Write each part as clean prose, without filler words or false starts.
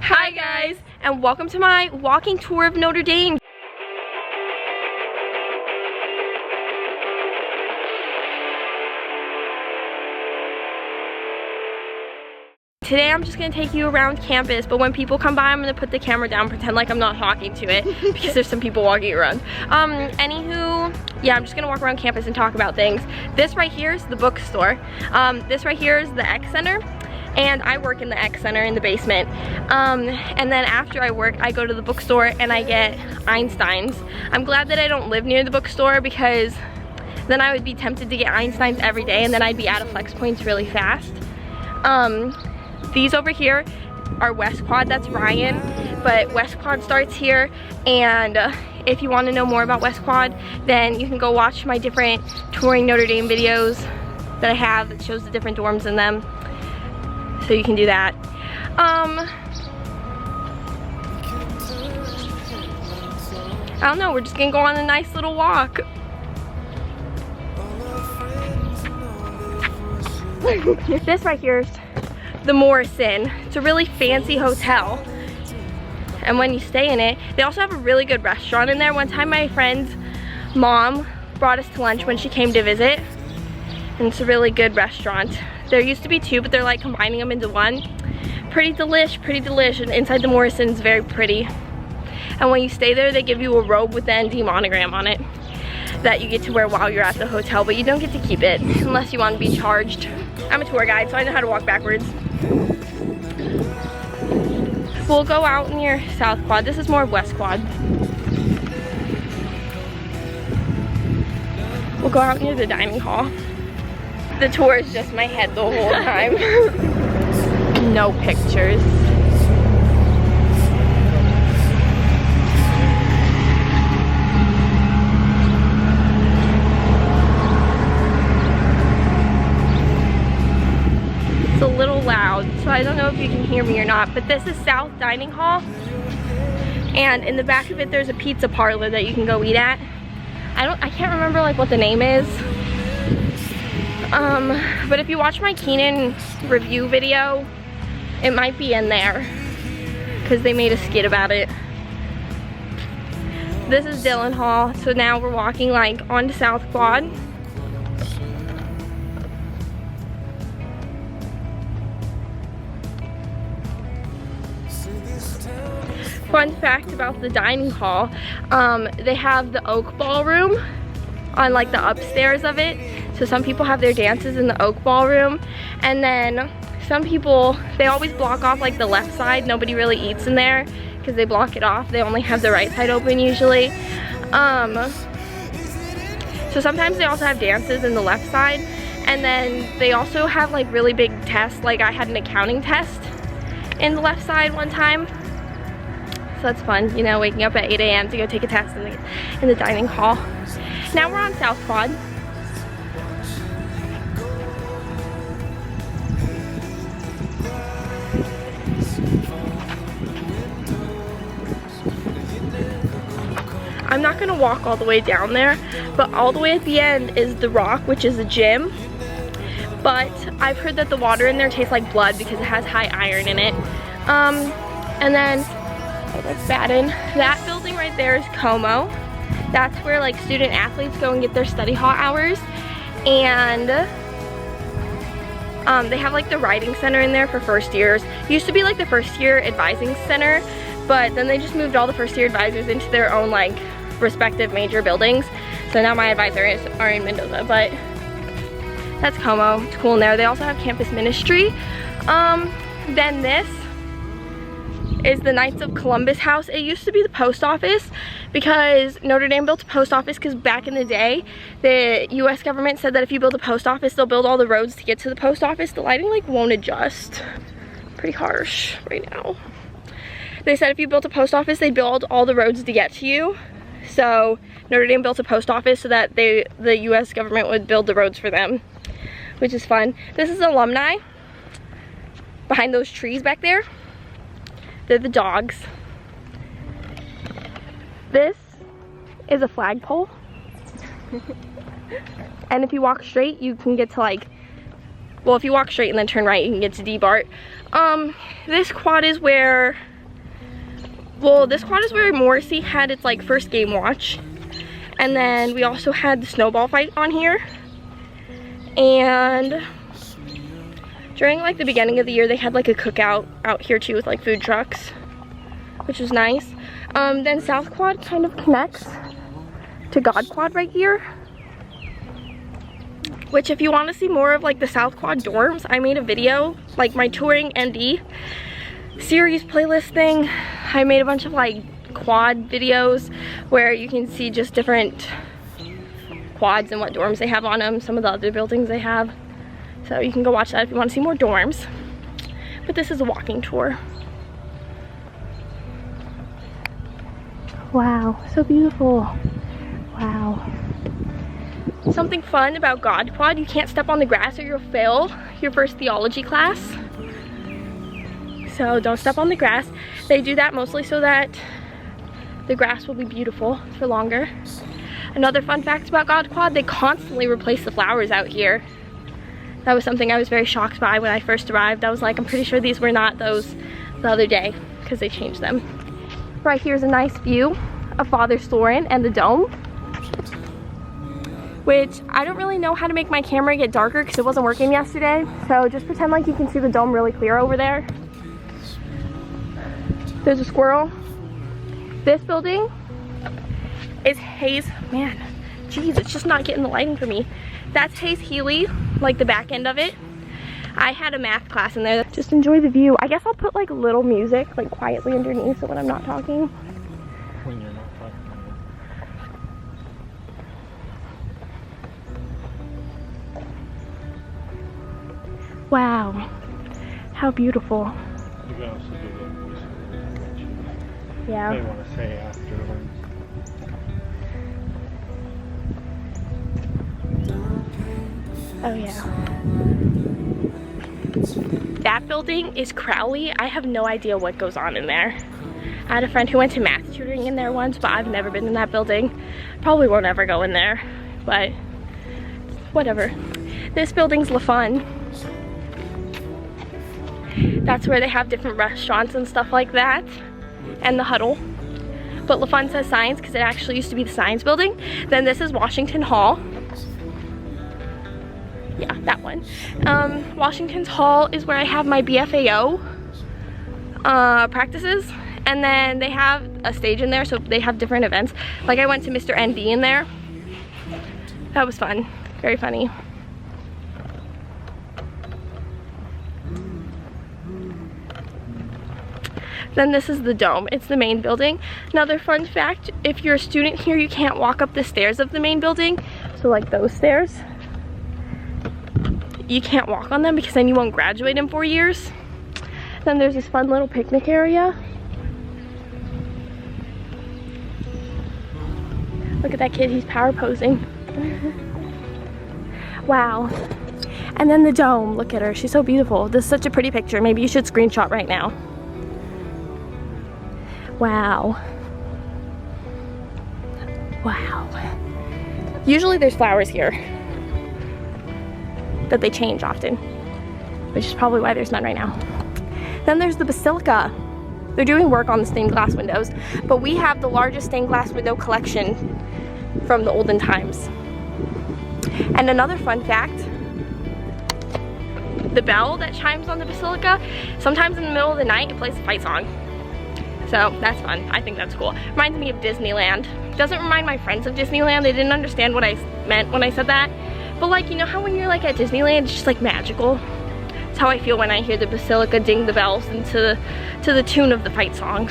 Hi guys, and welcome to my walking tour of Notre Dame. Today I'm just gonna take you around campus, but when people come by, I'm gonna put the camera down, pretend like I'm not talking to it, because there's some people walking around. Anywho, yeah, I'm just gonna walk around campus and talk about things. This right here is the bookstore. This right here is the X Center, and I work in the X Center in the basement. And then after I work, I go to the bookstore and I get Einstein's. I'm glad that I don't live near the bookstore, because then I would be tempted to get Einstein's every day, and then I'd be out of flex points really fast. These over here are West Quad, that's Ryan, but West Quad starts here, and if you want to know more about West Quad, then you can go watch my different touring Notre Dame videos that I have that shows the different dorms in them, so you can do that. I don't know, we're just gonna go on a nice little walk. This right here is the Morrison. It's a really fancy hotel, and when you stay in it, they also have a really good restaurant in there. One time my friend's mom brought us to lunch when she came to visit, and it's a really good restaurant. There used to be two, but they're like combining them into one. Pretty delish, and inside the Morrison is very pretty. And when you stay there, they give you a robe with the ND monogram on it that you get to wear while you're at the hotel, but you don't get to keep it unless you want to be charged. I'm a tour guide, so I know how to walk backwards. We'll go out near South Quad. This is more West Quad. We'll go out near the dining hall. The tour is just my head the whole time. No pictures. It's a little loud, so I don't know if you can hear me or not, but this is South Dining Hall, and in the back of it there's a pizza parlor that you can go eat at. I can't remember like what the name is, but if you watch my Keenan review video, it might be in there because they made a skit about it. This is Dillon Hall, so now we're walking like onto South Quad. Fun fact about the dining hall, they have the oak ballroom on like the upstairs of it. So some people have their dances in the oak ballroom, and then some people, they always block off like the left side. Nobody really eats in there because they block it off. They only have the right side open usually. So sometimes they also have dances in the left side, and then they also have like really big tests. Like I had an accounting test in the left side one time. So that's fun, you know, waking up at 8 a.m. to go take a test in the dining hall. Now we're on South Quad. I'm not gonna walk all the way down there, but all the way at the end is the Rock, which is a gym. But I've heard that the water in there tastes like blood because it has high iron in it. And then, oh, that's Baden. That building right there is Como. That's where like student athletes go and get their study hall hours. And they have like the writing center in there for first years. It used to be like the first year advising center, but then they just moved all the first year advisors into their own like respective major buildings. So now my advisors are in Mendoza, but that's Como. It's cool in there. They also have campus ministry. Then this is the Knights of Columbus house. It used to be the post office because Notre Dame built a post office because back in the day, the US government said that if you build a post office, they'll build all the roads to get to the post office. The lighting like won't adjust. Pretty harsh right now. They said if you built a post office, they'd build all the roads to get to you. So Notre Dame built a post office so that the US government would build the roads for them, which is fun. This is alumni behind those trees back there. They're the dogs. This is a flagpole. And if you walk straight, you can get to like, well, if you walk straight and then turn right, you can get to D-BART. This quad is where Well, this quad is where Morrissey had its like first game watch. And then we also had the snowball fight on here. And during like the beginning of the year, they had like a cookout out here too with like food trucks, which was nice. Then South Quad kind of connects to God Quad right here. Which if you want to see more of like the South Quad dorms, I made a video, like my touring ND series playlist thing. I made a bunch of like quad videos where you can see just different quads and what dorms they have on them, some of the other buildings they have. So you can go watch that if you want to see more dorms. But this is a walking tour. Wow, so beautiful. Wow. Something fun about God Quad, you can't step on the grass or you'll fail your first theology class. So don't step on the grass. They do that mostly so that the grass will be beautiful for longer. Another fun fact about God Quad, they constantly replace the flowers out here. That was something I was very shocked by when I first arrived. I was like, I'm pretty sure these were not those the other day because they changed them. Right here's a nice view of Father Soren and the dome, which I don't really know how to make my camera get darker because it wasn't working yesterday. So just pretend like you can see the dome really clear over there. There's a squirrel. This building is Hayes, man, geez, it's just not getting the lighting for me. That's Hayes Healy, like the back end of it. I had a math class in there. Just enjoy the view. I guess I'll put like a little music like quietly underneath so when I'm not talking. When you're not talking. Wow, how beautiful. You can also do the voiceover. Yeah. You may want to say afterwards. Oh yeah. That building is Crowley. I have no idea what goes on in there. I had a friend who went to math tutoring in there once, but I've never been in that building. Probably won't ever go in there, but whatever. This building's La Fun. That's where they have different restaurants and stuff like that, and the Huddle. But La Fun says science because it actually used to be the science building. Then this is Washington Hall. Yeah, that one. Washington's Hall is where I have my BFAO practices, and then they have a stage in there, so they have different events. Like I went to Mr. ND in there. That was fun, very funny. Then this is the dome. It's the main building. Another fun fact, if you're a student here, you can't walk up the stairs of the main building. So like those stairs, you can't walk on them because then you won't graduate in 4 years. Then there's this fun little picnic area. Look at that kid, he's power posing. Wow. And then the dome, look at her, she's so beautiful. This is such a pretty picture. Maybe you should screenshot right now. Wow. Wow. Usually there's flowers here that they change often, which is probably why there's none right now. Then there's the Basilica. They're doing work on the stained glass windows, but we have the largest stained glass window collection from the olden times. And another fun fact, the bell that chimes on the Basilica, sometimes in the middle of the night it plays a fight song. So that's fun. I think that's cool. Reminds me of Disneyland. Doesn't remind my friends of Disneyland. They didn't understand what I meant when I said that. But like, you know how when you're like at Disneyland, it's just like magical? That's how I feel when I hear the Basilica ding the bells into to the tune of the fight song.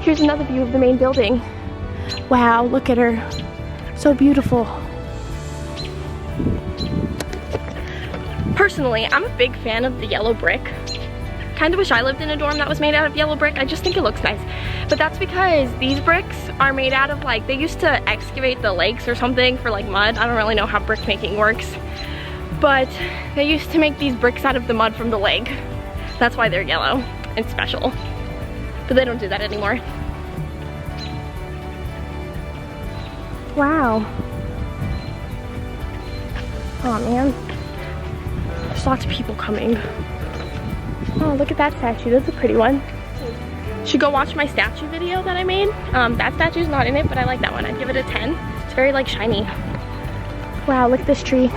Here's another view of the main building. Wow, look at her. So beautiful. Personally, I'm a big fan of the yellow brick. Kind of wish I lived in a dorm that was made out of yellow brick. I just think it looks nice. But that's because these bricks are made out of like, they used to excavate the lakes or something for like mud. I don't really know how brick making works. But they used to make these bricks out of the mud from the lake. That's why they're yellow and special. But they don't do that anymore. Wow. Oh man. There's lots of people coming. Oh, look at that statue. That's a pretty one. Should go watch my statue video that I made. That statue's not in it, but I like that one. I'd give it a 10. It's very like shiny. Wow, look at this tree.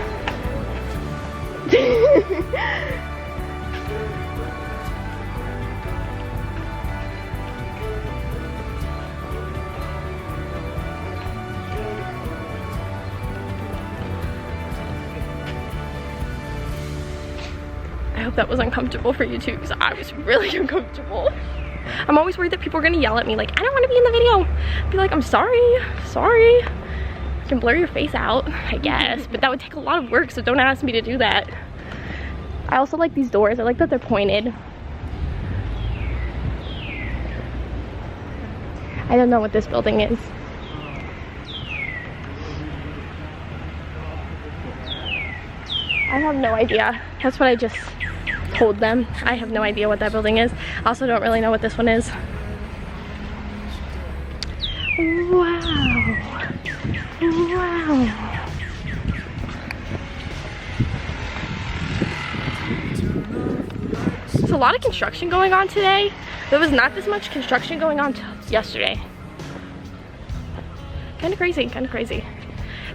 I hope that was uncomfortable for you too, because I was really uncomfortable. I'm always worried that people are gonna yell at me like, I don't want to be in the video. I'd be like, I'm sorry. I can blur your face out, I guess, but that would take a lot of work, so don't ask me to do that. I also like these doors. I like that they're pointed. I don't know what this building is. I have no idea. That's what I just told them. I have no idea what that building is. I also don't really know what this one is. Wow. Wow. There's a lot of construction going on today. There was not this much construction going on yesterday. Kind of crazy, kind of crazy.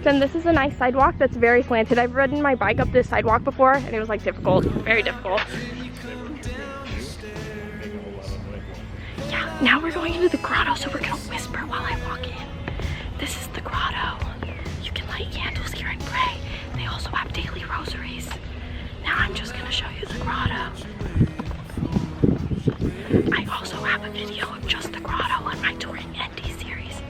Then this is a nice sidewalk that's very slanted. I've ridden my bike up this sidewalk before and it was like difficult, very difficult. Yeah, now we're going into the grotto, so we're gonna whisper while I walk in. This is the grotto. You can light candles here and pray. They also have daily rosaries. Now I'm just gonna show you the grotto. I also have a video of just the grotto on my touring ND series.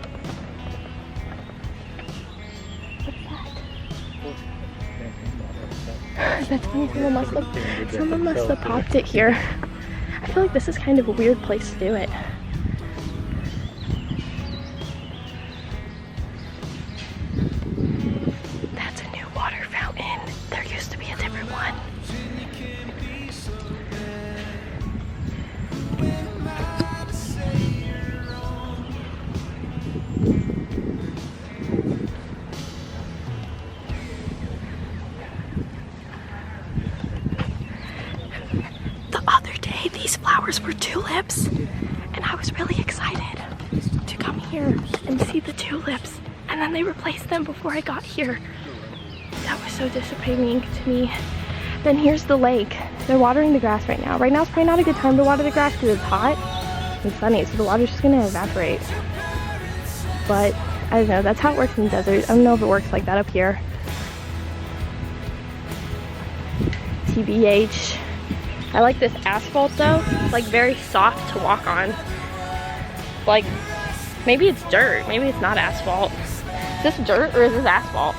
That's funny, someone must have popped it here. I feel like this is kind of a weird place to do it. That's a new water fountain. There used to be a different one. These flowers were tulips, and I was really excited to come here and see the tulips, and then they replaced them before I got here. That was so disappointing to me. Then here's the lake. They're watering the grass right now. Right now is probably not a good time to water the grass because it's hot and sunny, so the water's just gonna evaporate. But I don't know, that's how it works in the desert. I don't know if it works like that up here. TBH. I like this asphalt though. It's like very soft to walk on. Like, maybe it's dirt, maybe it's not asphalt. Is this dirt or is this asphalt?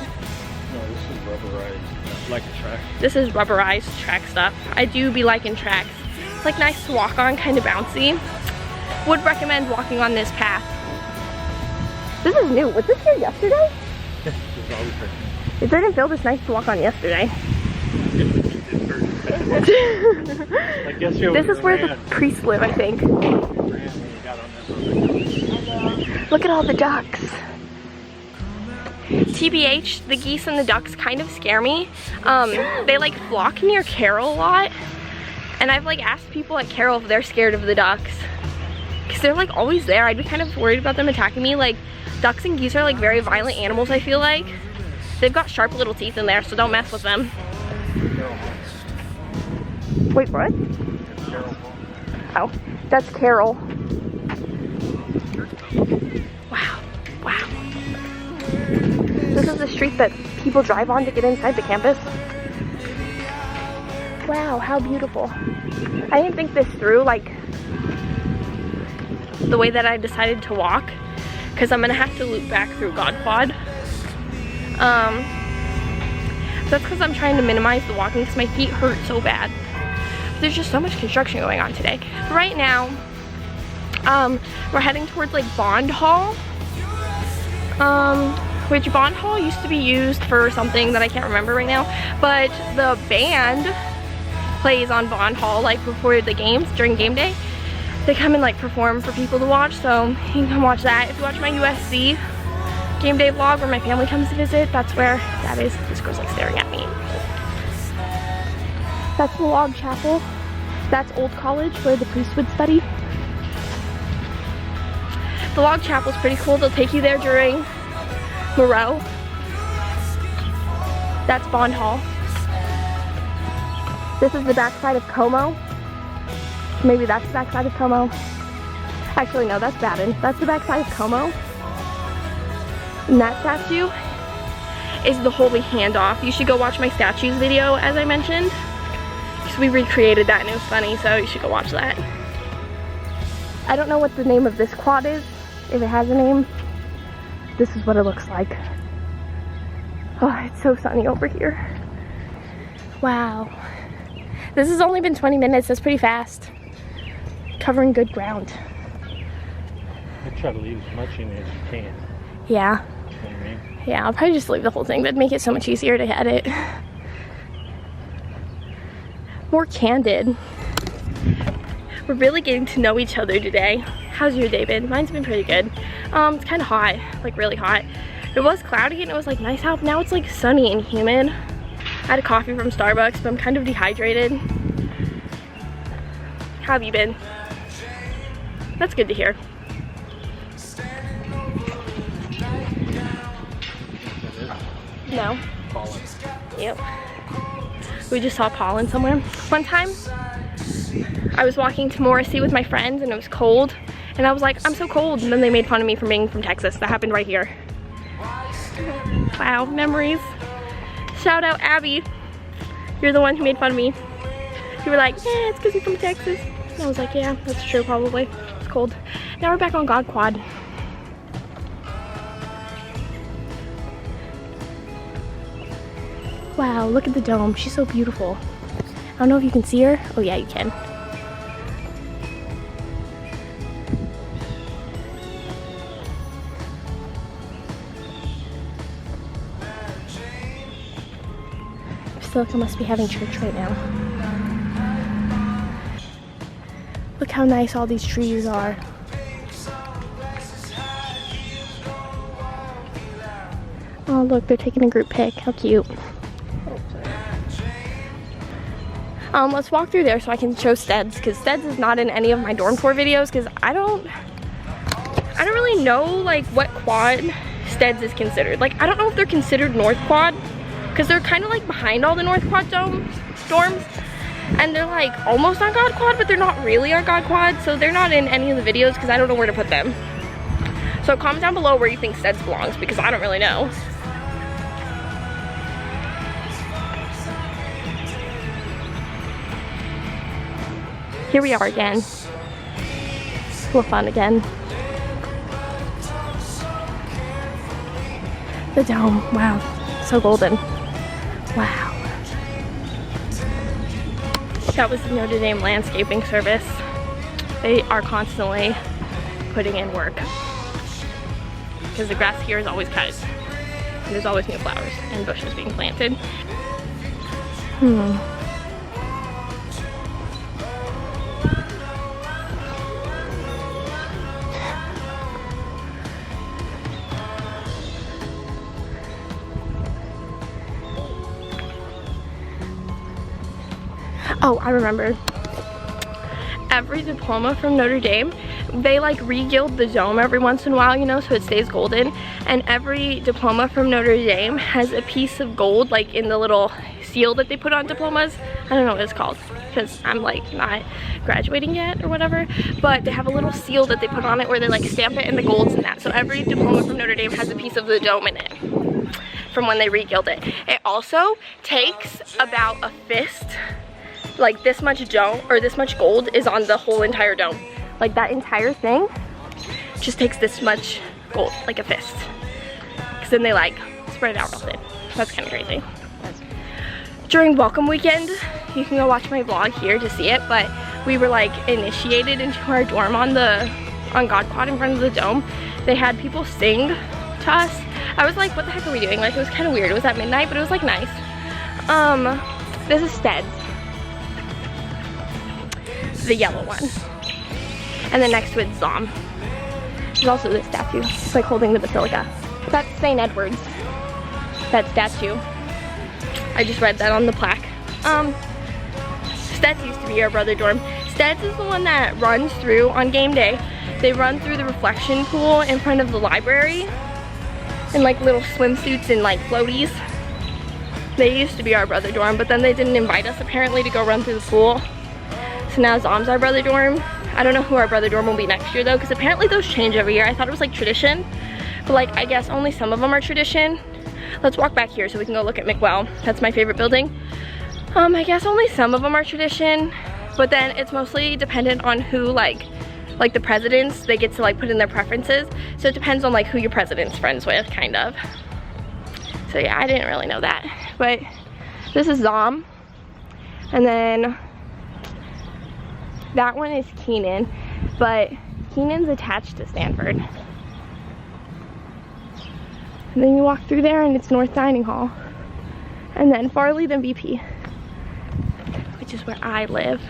No, this is rubberized, like a track. This is rubberized track stuff. I do be liking tracks. It's like nice to walk on, kind of bouncy. Would recommend walking on this path. This is new. Was this here yesterday? This is always right. It didn't feel this nice to walk on yesterday. I guess this is where the priests live, I think. Look at all the ducks. TBH, the geese and the ducks kind of scare me. They like flock near Carroll a lot. And I've like asked people at Carroll if they're scared of the ducks. Because they're like always there. I'd be kind of worried about them attacking me. Like, ducks and geese are like very violent animals, I feel like. They've got sharp little teeth in there, so don't mess with them. Wait, what? Oh, that's Carroll. Wow, wow. This is the street that people drive on to get inside the campus. Wow, how beautiful. I didn't think this through, like, the way that I decided to walk, because I'm gonna have to loop back through God Quad. That's because I'm trying to minimize the walking because my feet hurt so bad. There's just so much construction going on today. Right now, we're heading towards like Bond Hall, which Bond Hall used to be used for something that I can't remember right now, but the band plays on Bond Hall like before the games, during game day. They come and like perform for people to watch, so you can come watch that. If you watch my USC game day vlog where my family comes to visit, that's where that is. This girl's like staring at me. That's the log chapel. That's Old College where the priest would study. The log chapel's pretty cool. They'll take you there during Moreau. That's Bond Hall. This is the backside of Como. Maybe that's the backside of Como. Actually, no, that's Baden. That's the backside of Como. And that statue is the Holy Handoff. You should go watch my statues video, as I mentioned. Because we recreated that and it was funny, so you should go watch that. I don't know what the name of this quad is, if it has a name. This is what it looks like. Oh, it's so sunny over here. Wow. This has only been 20 minutes, that's pretty fast. Covering good ground. I try to leave as much in as you can. Yeah. You know what I mean? Yeah, I'll probably just leave the whole thing. That'd make it so much easier to edit. More candid. We're really getting to know each other today. How's your day been? Mine's been pretty good. It's kind of hot, like really hot. It was cloudy and it was like nice out. Now it's like sunny and humid. I had a coffee from Starbucks, but I'm kind of dehydrated. How have you been? That's good to hear. No. Pollen. Yep. We just saw pollen somewhere. One time, I was walking to Morrissey with my friends and it was cold. And I was like, I'm so cold. And then they made fun of me for being from Texas. That happened right here. Wow, memories. Shout out Abby. You're the one who made fun of me. You were like, yeah, it's because you're from Texas. And I was like, yeah, that's true probably. It's cold. Now we're back on God Quad. Wow, look at the dome. She's so beautiful. I don't know if you can see her. Oh yeah, you can. Basilica must be having church right now. Look how nice all these trees are. Oh look, they're taking a group pic. How cute. Let's walk through there so I can show Steads, because Steads is not in any of my dorm tour videos, because I don't really know like what quad Steads is considered. Like I don't know if they're considered North Quad, because they're kind of like behind all the North Quad dorms, and they're like almost on God Quad, but they're not really on God Quad, so they're not in any of the videos because I don't know where to put them. So comment down below where you think Steads belongs, because I don't really know. Here we are again. Full fun again. The dome, wow, so golden. Wow. That was the Notre Dame landscaping service. They are constantly putting in work, because the grass here is always cut. And there's always new flowers and bushes being planted. Oh, I remember. Every diploma from Notre Dame, they like re-gild the dome every once in a while, you know, so it stays golden. And every diploma from Notre Dame has a piece of gold like in the little seal that they put on diplomas. I don't know what it's called because I'm like not graduating yet or whatever, but they have a little seal that they put on it where they like stamp it in the golds and that. So every diploma from Notre Dame has a piece of the dome in it from when they re-gild it. It also takes about a fist, like this much dome or this much gold is on the whole entire dome. Like that entire thing just takes this much gold, like a fist. Because then they like spread it out real thin. That's kind of crazy. During welcome weekend, you can go watch my vlog here to see it, but we were like initiated into our dorm on God Quad in front of the dome. They had people sing to us. I was like, what the heck are we doing? Like it was kind of weird. It was at midnight, but it was like nice. This is Steads, the yellow one. And then next to it's Zom. There's also this statue. It's like holding the basilica. That's St. Edward's, that statue. I just read that on the plaque. Steads used to be our brother dorm. Stead's is the one that runs through on game day. They run through the reflection pool in front of the library in like little swimsuits and like floaties. They used to be our brother dorm, but then they didn't invite us apparently to go run through the pool. So now Zom's our brother dorm. I don't know who our brother dorm will be next year though, because apparently those change every year. I thought it was like tradition, but like I guess only some of them are tradition. Let's walk back here so we can go look at McWell. That's my favorite building. I guess only some of them are tradition, but then it's mostly dependent on who like the presidents, they get to like put in their preferences. So it depends on like who your president's friends with, kind of. So yeah, I didn't really know that. But this is Zom. And then that one is Keenan, but Keenan's attached to Stanford. And then you walk through there and it's North Dining Hall. And then Farley, then BP, which is where I live.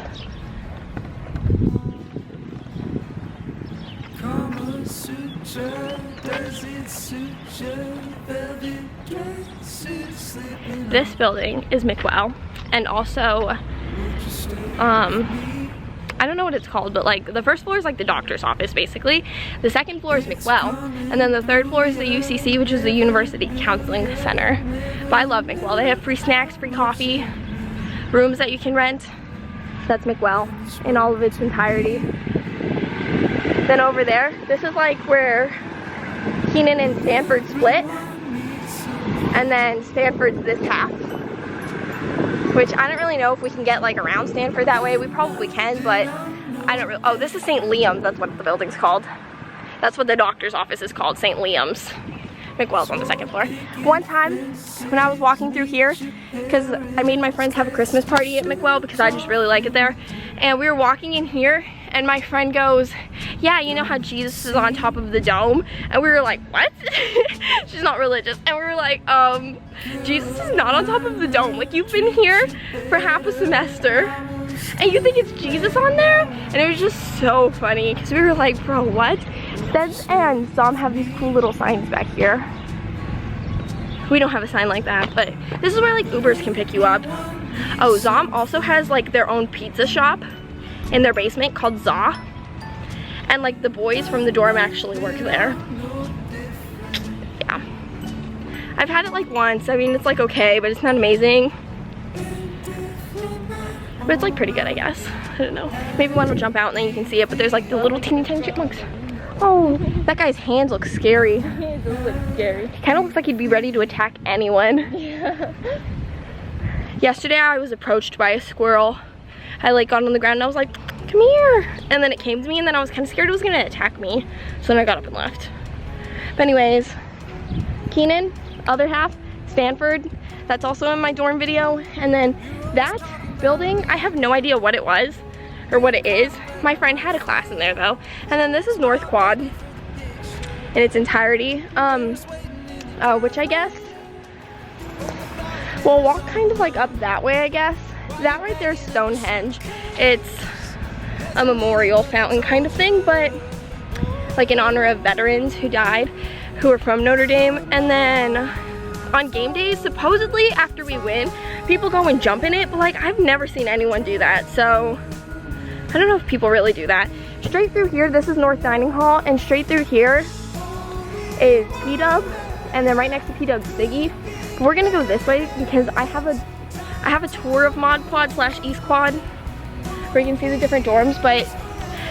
This building is McWell, and also I don't know what it's called, but like the first floor is like the doctor's office basically. The second floor is McWell, and then the third floor is the UCC, which is the University Counseling Center. But I love McWell. They have free snacks, free coffee, rooms that you can rent. That's McWell in all of its entirety. Then over there, this is like where Keenan and Stanford split, and then Stanford's this half, which I don't really know if we can get like around Stanford that way. We probably can, but I don't really. Oh, this is St. Liam's. That's what the building's called. That's what the doctor's office is called, St. Liam's. McWell's on the second floor. One time when I was walking through here, because I made my friends have a Christmas party at McWell because I just really like it there, and we were walking in here and my friend goes, yeah, you know how Jesus is on top of the dome? And we were like, what? She's not religious. And we were like, Jesus is not on top of the dome. Like, you've been here for half a semester and you think it's Jesus on there? And it was just so funny because we were like, bro, what? Stead and Zom have these cool little signs back here. We don't have a sign like that, but this is where like Ubers can pick you up. Oh, Zom also has like their own pizza shop in their basement called Za, and like the boys from the dorm actually work there. Yeah, I've had it like once. I mean, it's like okay, but it's not amazing, but it's like pretty good, I guess. I don't know, maybe one will jump out and then you can see it, but there's like the little teeny tiny chipmunks. Oh, that guy's hands look scary. He does look scary. He kind of looks like he'd be ready to attack anyone. Yeah. Yesterday I was approached by a squirrel. I like got on the ground and I was like, come here. And then it came to me and then I was kind of scared it was gonna attack me. So then I got up and left. But anyways, Keenan, other half, Stanford, that's also in my dorm video. And then that building, I have no idea what it was or what it is. My friend had a class in there though. And then this is North Quad in its entirety. Which I guess, we'll walk kind of like up that way, I guess. That right there is Stonehenge. It's a memorial fountain kind of thing, but like in honor of veterans who died, who are from Notre Dame. And then on game days, supposedly after we win, people go and jump in it, but like I've never seen anyone do that. So I don't know if people really do that. Straight through here, this is North Dining Hall, and straight through here is P-Dub, and then right next to P-Dub's Siggy. But we're gonna go this way because I have a tour of Mod Quad / East Quad where you can see the different dorms, but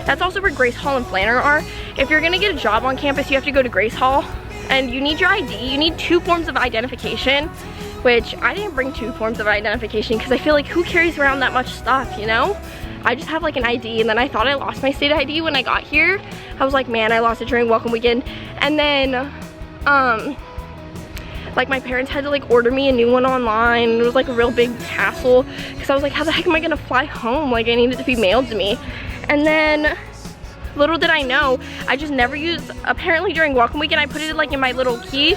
that's also where Grace Hall and Flanner are. If you're gonna get a job on campus, you have to go to Grace Hall, and you need your ID. You need 2 forms of identification, which I didn't bring 2 forms of identification because I feel like who carries around that much stuff, you know? I just have like an ID, and then I thought I lost my state ID when I got here. I was like, man, I lost it during welcome weekend. And then, like my parents had to like order me a new one online. It was like a real big hassle because I was like, how the heck am I gonna fly home? Like I need it to be mailed to me. And then little did I know, I just never used, apparently during welcome weekend I put it like in my little key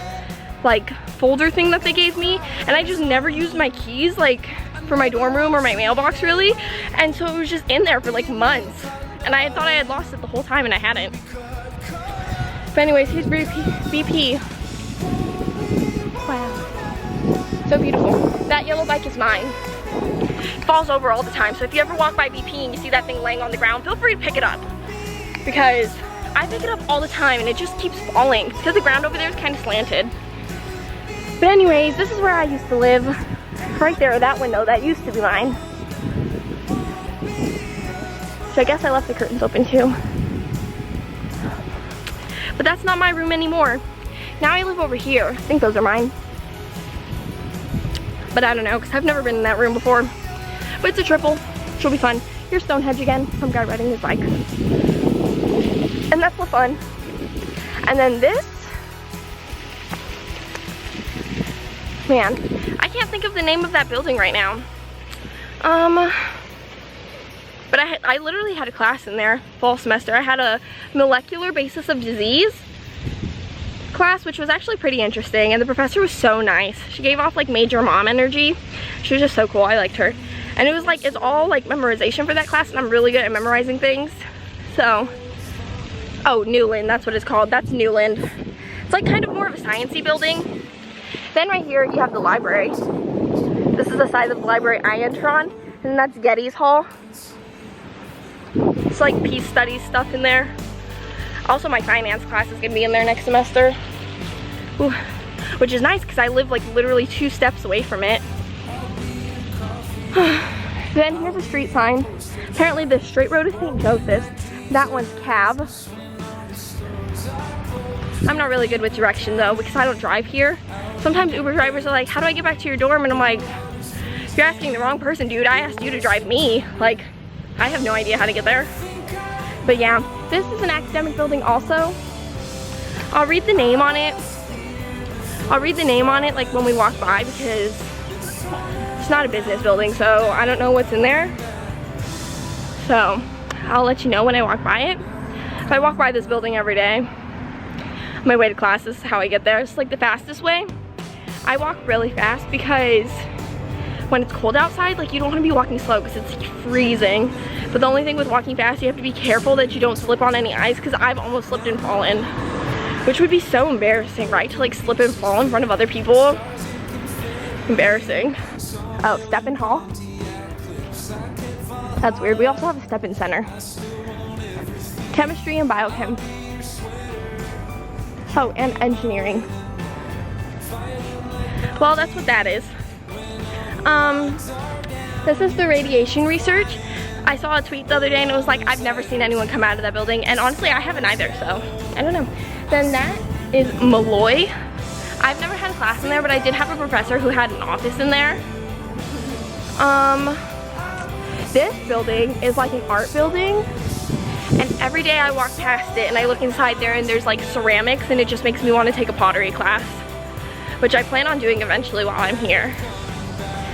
like folder thing that they gave me, and I just never used my keys like for my dorm room or my mailbox really. And so it was just in there for like months, and I thought I had lost it the whole time and I hadn't. But anyways, here's BP. Wow, so beautiful. That yellow bike is mine. falls over all the time. So if you ever walk by BP and you see that thing laying on the ground, feel free to pick it up, because I pick it up all the time and it just keeps falling because the ground over there is kind of slanted. But anyways, this is where I used to live. Right there, that window, that used to be mine. So I guess I left the curtains open too. But that's not my room anymore. Now I live over here. I think those are mine. But I don't know, because I've never been in that room before. But it's a triple. She'll be fun. Here's Stonehenge again. Some guy riding his bike. And that's the fun. And then this. Man, I can't think of the name of that building right now. But I literally had a class in there fall semester. I had a molecular basis of disease class, which was actually pretty interesting, and the professor was so nice. She gave off like major mom energy. She was just so cool. I liked her. And it was like, it's all like memorization for that class, and I'm really good at memorizing things. So, oh, Newland, that's what it's called. That's Newland. It's like kind of more of a sciencey building. Then right here you have the library. This is the side of the library I enter on, and that's Getty's Hall. It's like peace studies stuff in there. Also, my finance class is gonna be in there next semester. Ooh, which is nice because I live like literally 2 steps away from it. Then here's a street sign. Apparently the straight road is St. Joseph's. That one's Cab. I'm not really good with direction though, because I don't drive here. Sometimes Uber drivers are like, how do I get back to your dorm? And I'm like, you're asking the wrong person, dude. I asked you to drive me. Like, I have no idea how to get there. But yeah, this is an academic building also. I'll read the name on it. I'll read the name on it like when we walk by, because it's not a business building, so I don't know what's in there. So I'll let you know when I walk by it. If I walk by this building every day, on my way to class, this is how I get there. It's like the fastest way. I walk really fast because when it's cold outside, like you don't want to be walking slow because it's like freezing. But the only thing with walking fast, you have to be careful that you don't slip on any ice, because I've almost slipped and fallen, which would be so embarrassing, right? To like slip and fall in front of other people. Embarrassing. Oh, step-in hall. That's weird. We also have a step-in center. Chemistry and biochem. Oh, and engineering. Well, that's what that is. This is the radiation research. I saw a tweet the other day and it was like, I've never seen anyone come out of that building, and honestly I haven't either, so I don't know. Then that is Malloy. I've never had a class in there, but I did have a professor who had an office in there. This building is like an art building, and every day I walk past it and I look inside there and there's like ceramics, and it just makes me want to take a pottery class, which I plan on doing eventually while I'm here.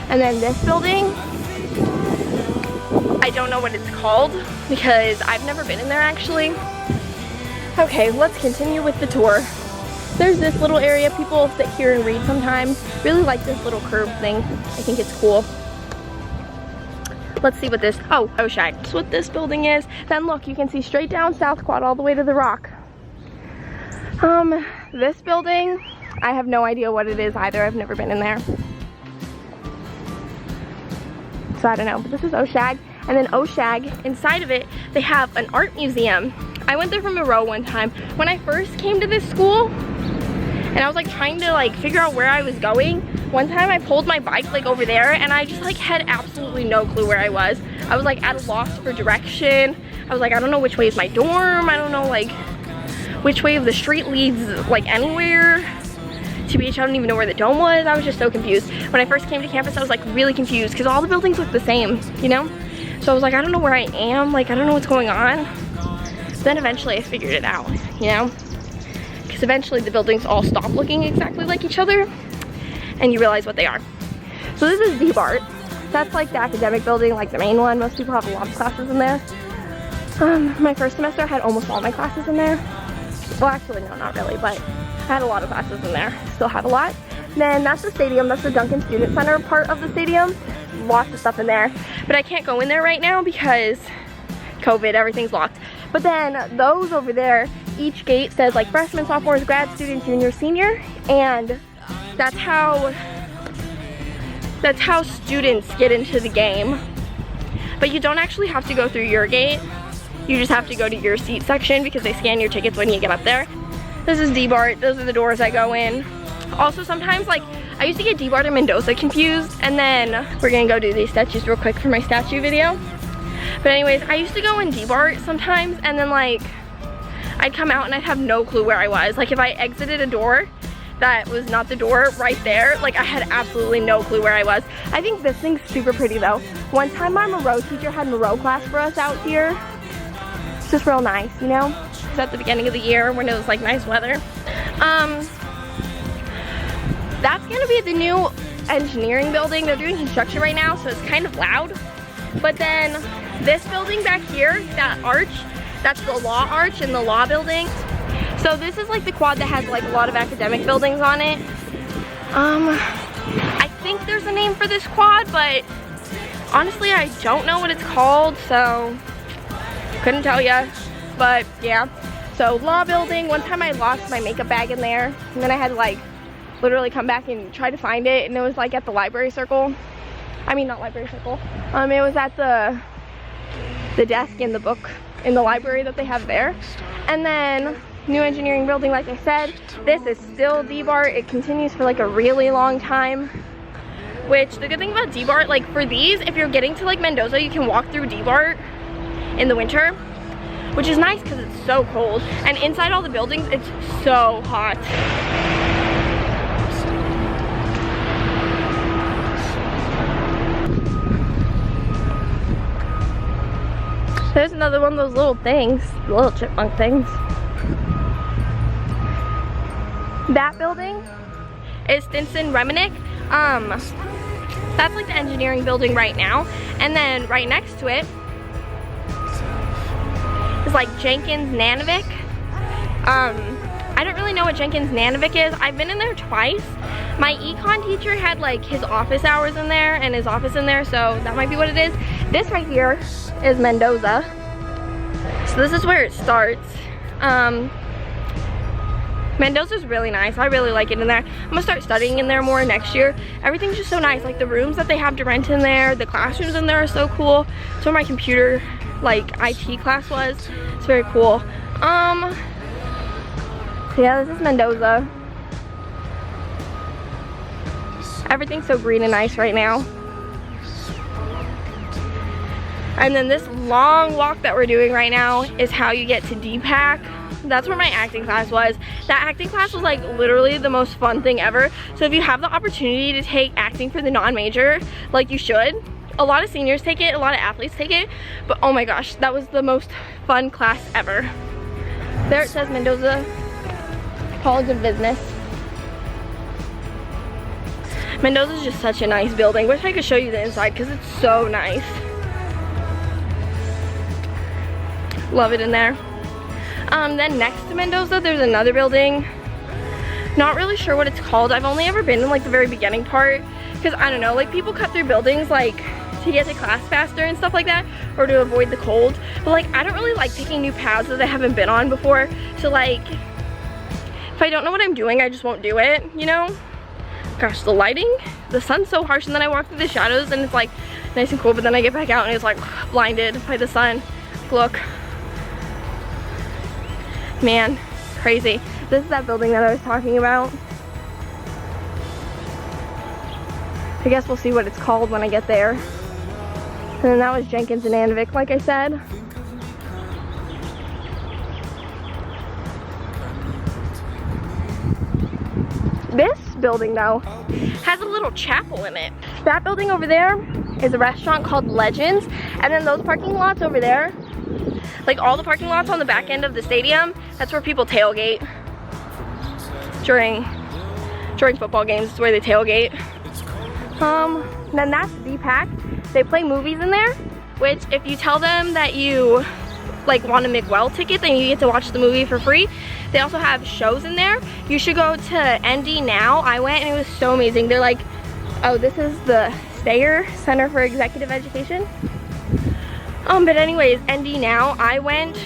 And then this building, I don't know what it's called because I've never been in there actually. Okay, let's continue with the tour. There's this little area. People sit here and read sometimes. Really like this little curved thing. I think it's cool. Let's see what this, oh, Oshag. That's what this building is. Then look, you can see straight down South Quad all the way to the Rock. This building, I have no idea what it is either. I've never been in there. So I don't know, but this is Oshag. And then Oshag, inside of it, they have an art museum. I went there from Monroe one time. When I first came to this school, and I was like trying to like figure out where I was going, one time I pulled my bike like over there and I just like had absolutely no clue where I was. I was like at a loss for direction. I was like, I don't know which way is my dorm. I don't know like which way of the street leads like anywhere. TBH, I don't even know where the dome was. I was just so confused. When I first came to campus, I was like really confused because all the buildings look the same, you know? So I was like, I don't know where I am. Like, I don't know what's going on. Then eventually I figured it out, you know? Because eventually the buildings all stop looking exactly like each other and you realize what they are. So this is D-BART. That's like the academic building, like the main one. Most people have a lot of classes in there. My first semester I had almost all my classes in there. Well, actually, no, not really, but I had a lot of classes in there. Still have a lot. Then that's the stadium. That's the Duncan Student Center part of the stadium. Lots of stuff in there. But I can't go in there right now because COVID, everything's locked. But then those over there, each gate says like freshmen, sophomores, grad student, junior, senior. And that's how That's how students get into the game. But you don't actually have to go through your gate. You just have to go to your seat section because they scan your tickets when you get up there. This is D-BART. Those are the doors I go in. Also, sometimes, like, I used to get D-BART and Mendoza confused, and then we're gonna go do these statues real quick for my statue video. But anyways, I used to go in D-BART sometimes, and then, like, I'd come out and I'd have no clue where I was. Like, if I exited a door that was not the door right there, like, I had absolutely no clue where I was. I think this thing's super pretty, though. One time our Moreau teacher had Moreau class for us out here. It's just real nice, you know? It's at the beginning of the year when it was, like, nice weather. That's gonna be the new engineering building. They're doing construction right now, so it's kind of loud. But then this building back here, that arch, that's the law arch in the law building. So this is like the quad that has like a lot of academic buildings on it. I think there's a name for this quad, but honestly I don't know what it's called, so couldn't tell ya. But yeah, so law building. One time I lost my makeup bag in there, and then I had to like literally come back and try to find it, and it was like at the library circle. I mean, not library circle. It was at the desk in the book in the library that they have there. And then new engineering building, like I said, this is still D-BART. It continues for like a really long time. Which the good thing about D-BART, like for these, if you're getting to like Mendoza, you can walk through D-BART in the winter, which is nice because it's so cold. And inside all the buildings, it's so hot. There's another one of those little things, little chipmunk things. That building is Stinson Reminick. That's like the engineering building right now. And then right next to it is like Jenkins Nanovic. I don't really know what Jenkins Nanovic is. I've been in there twice. My econ teacher had like his office hours in there and his office in there, so that might be what it is. This right here is Mendoza. So this is where it starts. Mendoza's really nice. I really like it in there. I'm gonna start studying in there more next year. Everything's just so nice. Like the rooms that they have to rent in there, the classrooms in there are so cool. That's where my computer, like IT class was. It's very cool. Yeah, this is Mendoza. Everything's so green and nice right now. And then this long walk that we're doing right now is how you get to DPAC. That's where my acting class was. That acting class was like literally the most fun thing ever. So if you have the opportunity to take acting for the non-major, like you should. A lot of seniors take it, a lot of athletes take it, but oh my gosh, that was the most fun class ever. There it says Mendoza College of Business. Mendoza's just such a nice building. Wish I could show you the inside because it's so nice. Love it in there. Then next to Mendoza, there's another building. Not really sure what it's called. I've only ever been in like the very beginning part because I don't know, like people cut through buildings like to get to class faster and stuff like that, or to avoid the cold. But like I don't really like taking new paths that I haven't been on before. So like if I don't know what I'm doing, I just won't do it, you know? Gosh, the lighting, the sun's so harsh, and then I walk through the shadows and it's like nice and cool, but then I get back out and it's like blinded by the sun. Look. Man, crazy. This is that building that I was talking about. I guess we'll see what it's called when I get there. And then that was Jenkins and Nanovic, like I said. This building though has a little chapel in it. That building over there is a restaurant called Legends, and then those parking lots over there, like all the parking lots on the back end of the stadium, that's where people tailgate during football games. It's where they tailgate. Then that's DPAC. They play movies in there, which if you tell them that you like want a McWell ticket, then you get to watch the movie for free. They also have shows in there. You should go to ND Now. I went and it was so amazing. They're like, oh, this is the Stayer Center for Executive Education. But anyways, ND Now, I went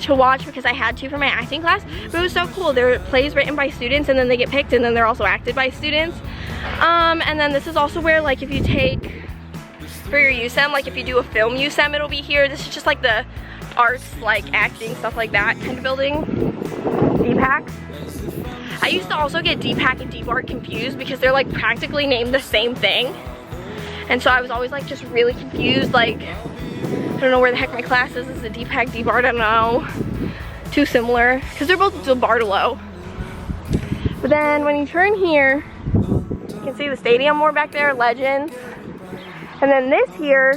to watch because I had to for my acting class, but it was so cool. There are plays written by students and then they get picked and then they're also acted by students. And then this is also where, like, if you take for your USEM, like if you do a film USEM, it'll be here. This is just like the arts, like acting, stuff like that kind of building. DPAC. I used to also get DPAC and DBART confused because they're like practically named the same thing. And so I was always like just really confused, like I don't know where the heck my class is. Is it DPAC, DBART? I don't know. Too similar because they're both DeBartolo. But then when you turn here, you can see the stadium more back there, Legends. And then this here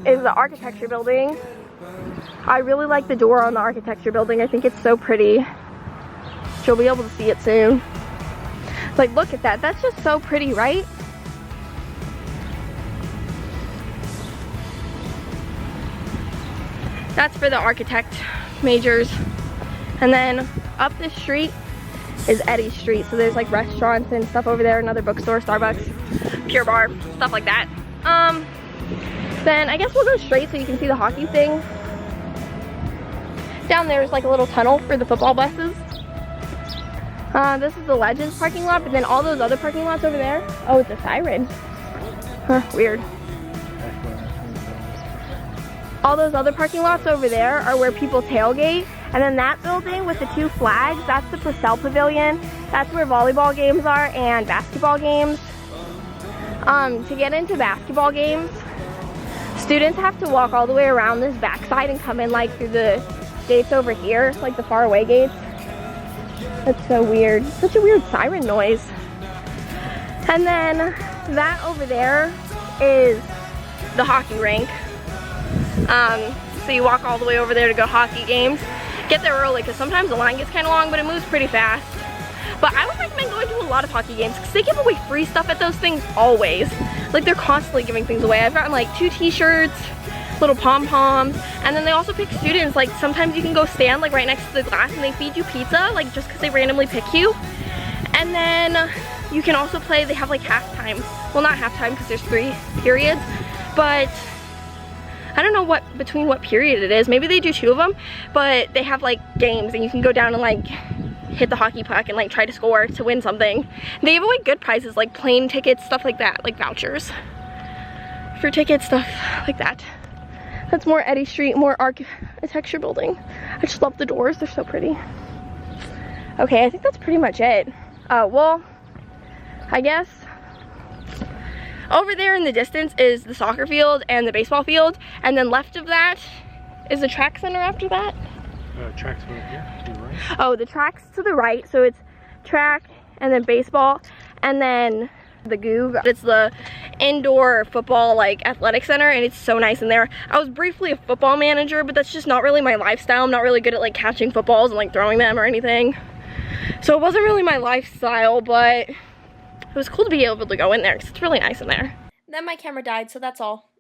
is the architecture building. I really like the door on the architecture building. I think it's so pretty. You'll be able to see it soon. Like, look at that. That's just so pretty, right? That's for the architect majors. And then up this street is Eddy Street. So there's like restaurants and stuff over there, another bookstore, Starbucks, Pure Bar, stuff like that. Then I guess we'll go straight so you can see the hockey thing. Down there is like a little tunnel for the football buses. This is the Legends parking lot, but then all those other parking lots over there. Oh, it's a siren. Huh, weird. All those other parking lots over there are where people tailgate. And then that building with the two flags, that's the Purcell Pavilion. That's where volleyball games are and basketball games. To get into basketball games, students have to walk all the way around this backside and come in like through the gates over here, like the far away gates. That's so weird. Such a weird siren noise. And then that over there is the hockey rink. So you walk all the way over there to go hockey games. Get there early because sometimes the line gets kind of long, but it moves pretty fast. But I would recommend going to a lot of hockey games because they give away free stuff at those things always. Like they're constantly giving things away. I've gotten like 2 t-shirts, little pom-poms, and then they also pick students. Like sometimes you can go stand like right next to the glass and they feed you pizza, like just because they randomly pick you. And then you can also play, they have like halftime. Well, not halftime because there's 3 periods, but I don't know between what period it is. Maybe they do 2 of them, but they have like games and you can go down and like hit the hockey puck and like try to score to win something. And they give away good prizes like plane tickets, stuff like that, like vouchers for tickets, stuff like that. That's more Eddy Street, more architecture building. I just love the doors, they're so pretty. Okay, I think that's pretty much it. Well, I guess over there in the distance is the soccer field and the baseball field, and then left of that is the track center after that. Track's over here, to the right. Oh, the track's to the right, so it's track and then baseball and then the Goog. It's the indoor football like athletic center and it's so nice in there. I was briefly a football manager, but that's just not really my lifestyle. I'm not really good at like catching footballs and like throwing them or anything. So it wasn't really my lifestyle, but it was cool to be able to go in there because it's really nice in there. Then my camera died, so that's all.